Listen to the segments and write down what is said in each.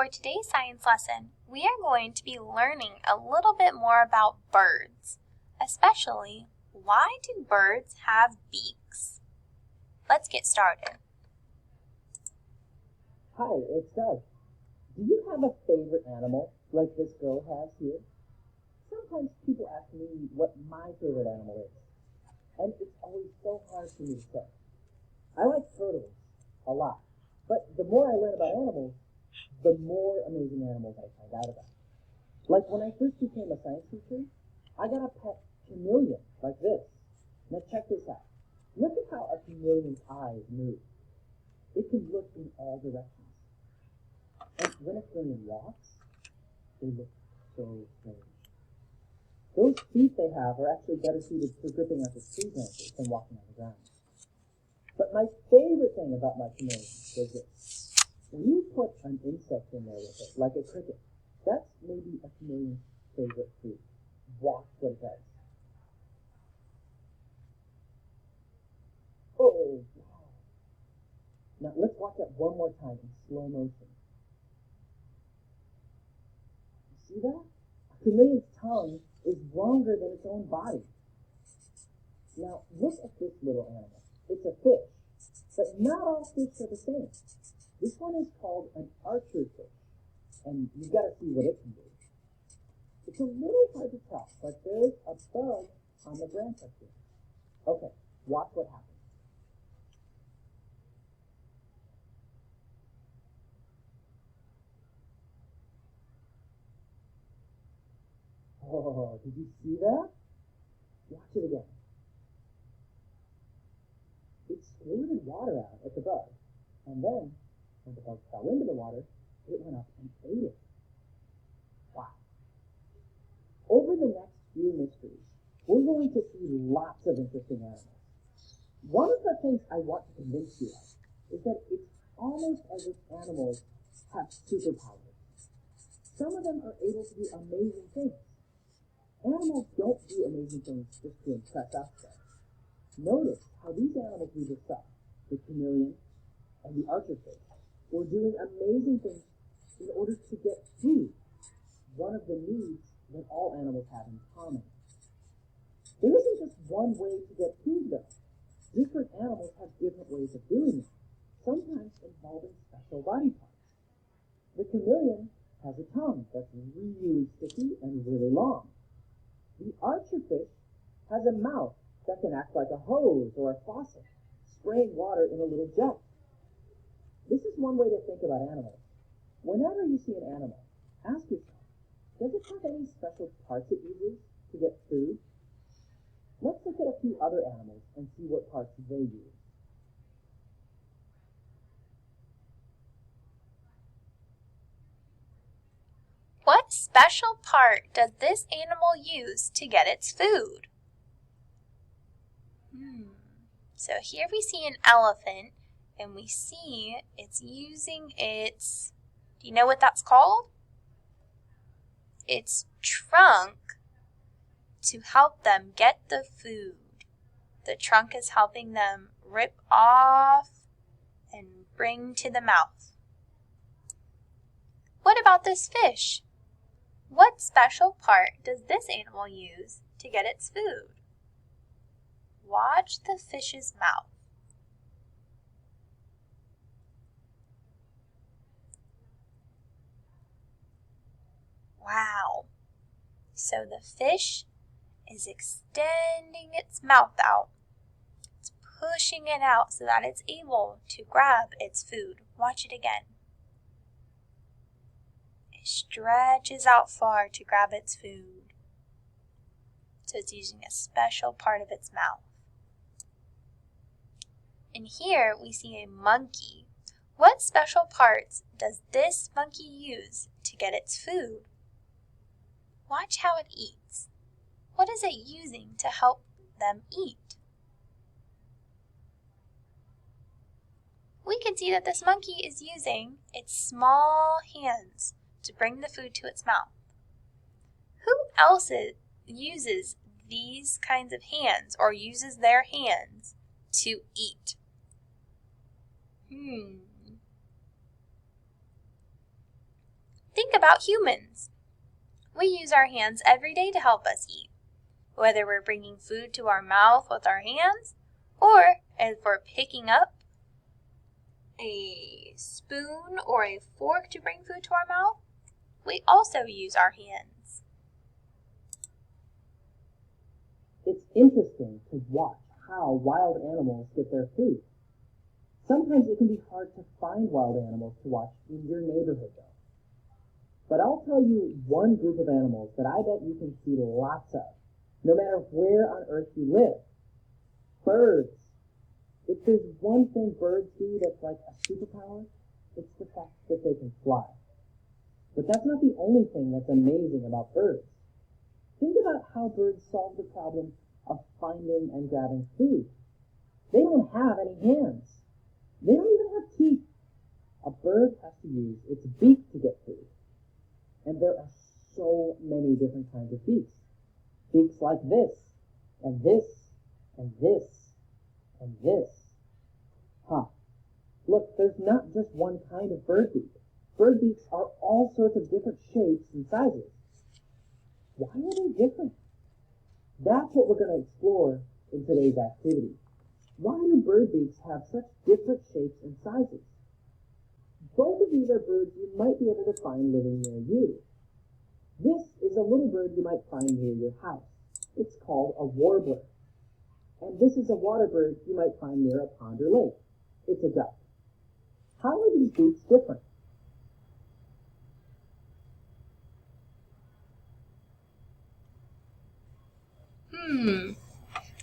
For today's science lesson, we are going to be learning a little bit more about birds, especially why do birds have beaks? Let's get started. Hi, it's Doug. Do you have a favorite animal like this girl has here? Sometimes people ask me what my favorite animal is, and it's always so hard for me to say. I like turtles a lot, but the more I learn about animals, the more amazing animals I find out about. Like when I first became a science teacher, I got a pet chameleon like this. Now check this out. Look at how a chameleon's eyes move. It can look in all directions. And when a chameleon walks, they look so strange. Those feet they have are actually better suited for gripping onto tree branches than walking on the ground. But my favorite thing about my chameleon is this. When you put an insect in there with it, like a cricket, that's maybe a chameleon's favorite food. Watch what it does. Oh, wow. Now let's watch that one more time in slow motion. You see that? A chameleon's tongue is longer than its own body. Now look at this little animal. It's a fish, but not all fish are the same. This one is called an archer fish, and you've got to see what it can do. It's a little hard to tell, but there's a bug on the branch up here. Okay, watch what happens. Oh, did you see that? Watch it again. It squirted water out at the bug, and then when the bug fell into the water, it went up and ate it. Wow. Over the next few mysteries, we're going to see lots of interesting animals. One of the things I want to convince you of is that it's almost as if animals have superpowers. Some of them are able to do amazing things. Animals don't do amazing things just to impress us, though. Notice how these animals we just saw, the chameleon and the archerfish, were doing amazing things in order to get food, one of the needs that all animals have in common. There isn't just one way to get food, though. Different animals have different ways of doing it, sometimes involving special body parts. The chameleon has a tongue that's really sticky and really long. The archerfish has a mouth that can act like a hose or a faucet, spraying water in a little jet. This is one way to think about animals. Whenever you see an animal, ask yourself, does it have any special parts it uses to get food? Let's look at a few other animals and see what parts they use. What special part does this animal use to get its food? So here we see an elephant, and we see it's using its, do you know what that's called? Its trunk to help them get the food. The trunk is helping them rip off and bring to the mouth. What about this fish? What special part does this animal use to get its food? Watch the fish's mouth. Wow! So the fish is extending its mouth out. It's pushing it out so that it's able to grab its food. Watch it again. It stretches out far to grab its food. So it's using a special part of its mouth. And here we see a monkey. What special parts does this monkey use to get its food? Watch how it eats. What is it using to help them eat? We can see that this monkey is using its small hands to bring the food to its mouth. Who else uses these kinds of hands or uses their hands to eat? think about humans. We use our hands every day to help us eat, whether we're bringing food to our mouth with our hands or if we're picking up a spoon or a fork to bring food to our mouth. We also use our hands. It's interesting to watch how wild animals get their food. Sometimes it can be hard to find wild animals to watch in your neighborhood, though. But I'll tell you one group of animals that I bet you can see lots of, no matter where on earth you live. Birds. If there's one thing birds do that's like a superpower, it's the fact that they can fly. But that's not the only thing that's amazing about birds. Think about how birds solve the problem of finding and grabbing food. They don't have any hands. They don't even have teeth. A bird has to use its beak to get food. And there are so many different kinds of beaks. Beaks like this, and this, and this, and this. Look, there's not just one kind of bird beak. Bird beaks are all sorts of different shapes and sizes. Why are they different? That's what we're going to explore in today's activity. Why do bird beaks have such different shapes and sizes? Both of these are birds you might be able to find living near you. This is a little bird you might find near your house. It's called a warbler. And this is a water bird you might find near a pond or lake. It's a duck. How are these beaks different?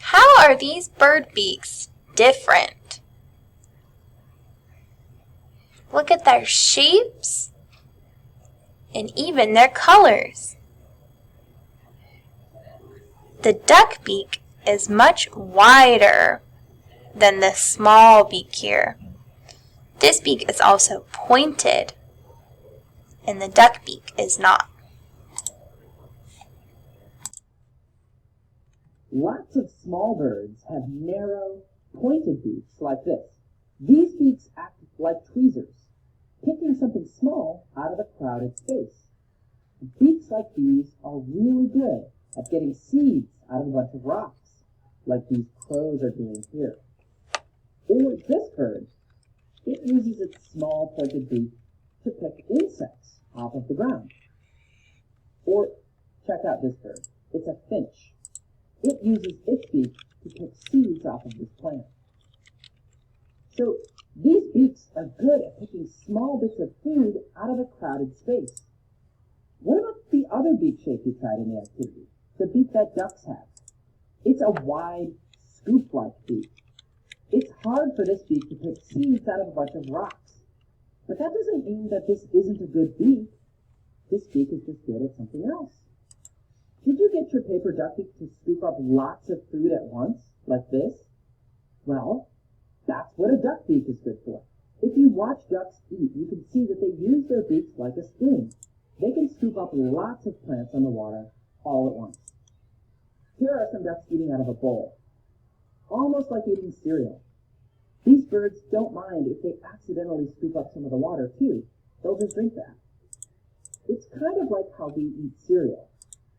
How are these bird beaks different? Look at their shapes and even their colors. The duck beak is much wider than the small beak here. This beak is also pointed, and the duck beak is not. Lots of small birds have narrow, pointed beaks like this. These beaks act like tweezers, picking something small out of a crowded space. Beaks like these are really good at getting seeds out of a bunch of rocks, like these crows are doing here. Or this bird, it uses its small pointed beak to pick insects off of the ground. Or check out this bird. It's a finch. It uses its beak to pick seeds off of this plant. So these beaks are good at picking small bits of food out of a crowded space. What about the other beak shape we tried in the activity? The beak that ducks have. It's a wide, scoop-like beak. It's hard for this beak to pick seeds out of a bunch of rocks. But that doesn't mean that this isn't a good beak. This beak is just good at something else. Did you get your paper duck beak to scoop up lots of food at once, like this? Well, that's what a duck beak is good for. If you watch ducks eat, you can see that they use their beaks like a spoon. They can scoop up lots of plants on the water all at once. Here are some ducks eating out of a bowl, almost like eating cereal. These birds don't mind if they accidentally scoop up some of the water too. They'll just drink that. It's kind of like how we eat cereal.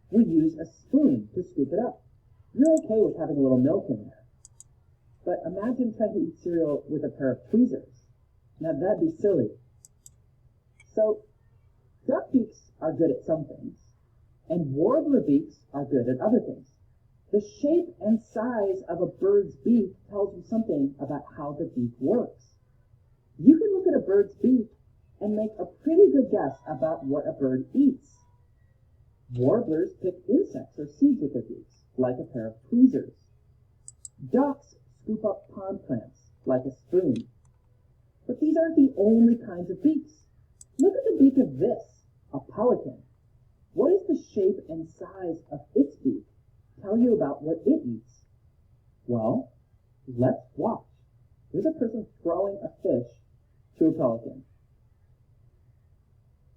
We use a spoon to scoop it up. You're okay with having a little milk in there. But imagine trying to eat cereal with a pair of tweezers. Now that'd be silly. So, duck beaks are good at some things, and warbler beaks are good at other things. The shape and size of a bird's beak tells you something about how the beak works. You can look at a bird's beak and make a pretty good guess about what a bird eats. Warblers pick insects or seeds with their beaks, like a pair of tweezers. Ducks scoop up pond plants, like a spoon. But these aren't the only kinds of beaks. Look at the beak of this, a pelican. What is the shape and size of its beak tell you about what it eats? Well, let's watch. Here's a person throwing a fish to a pelican.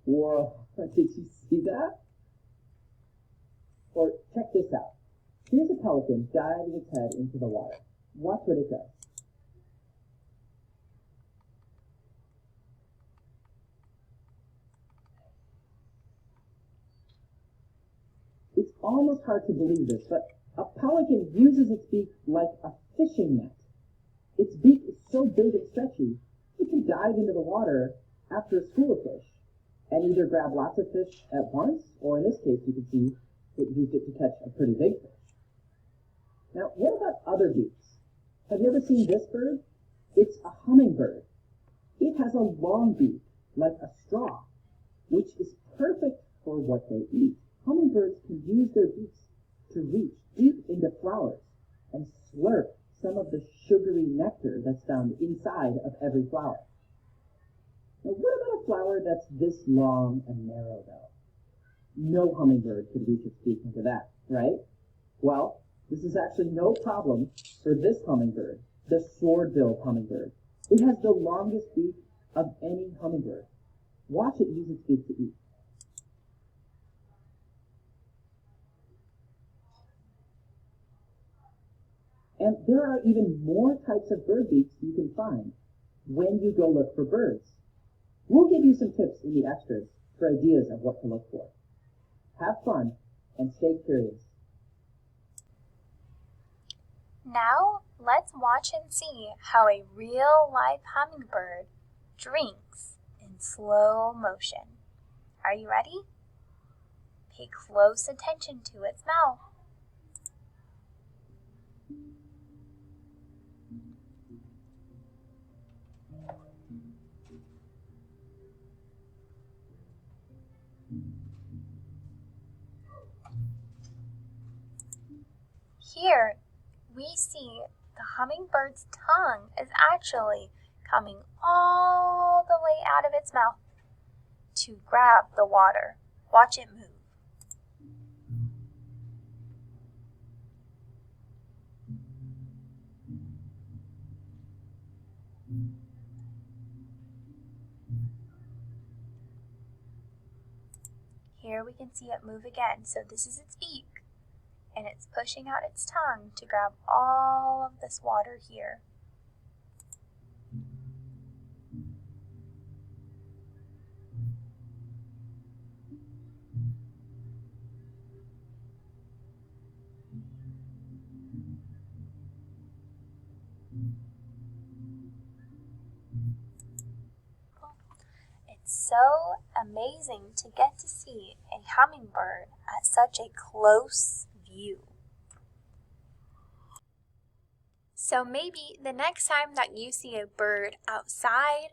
Whoa, did you see that? Or check this out. Here's a pelican diving its head into the water. Watch what it does. almost hard to believe this, but a pelican uses its beak like a fishing net. Its beak is so big and stretchy, it can dive into the water after a school of fish and either grab lots of fish at once, or in this case, you can see it used it to catch a pretty big fish. Now, what about other beaks? Have you ever seen this bird? It's a hummingbird. It has a long beak, like a straw, which is perfect for what they eat. Hummingbirds can use their beaks to reach deep into flowers and slurp some of the sugary nectar that's found inside of every flower. Now, what about a flower that's this long and narrow, though? No hummingbird could reach its beak into that, right? Well, this is actually no problem for this hummingbird, the sword-billed hummingbird. It has the longest beak of any hummingbird. Watch it use its beak to eat. And there are even more types of bird beaks you can find when you go look for birds. We'll give you some tips in the extras for ideas of what to look for. Have fun and stay curious. Now, let's watch and see how a real live hummingbird drinks in slow motion. Are you ready? Pay close attention to its mouth. Here, we see the hummingbird's tongue is actually coming all the way out of its mouth to grab the water. Watch it move. Here we can see it move again. So this is its beak, and it's pushing out its tongue to grab all of this water here. It's so amazing to get to see a hummingbird at such a close view. So maybe the next time that you see a bird outside,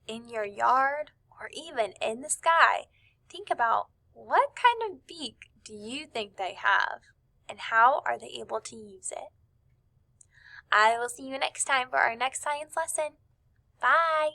in your yard, or even in the sky, think about what kind of beak do you think they have, and how are they able to use it? I will see you next time for our next science lesson. Bye!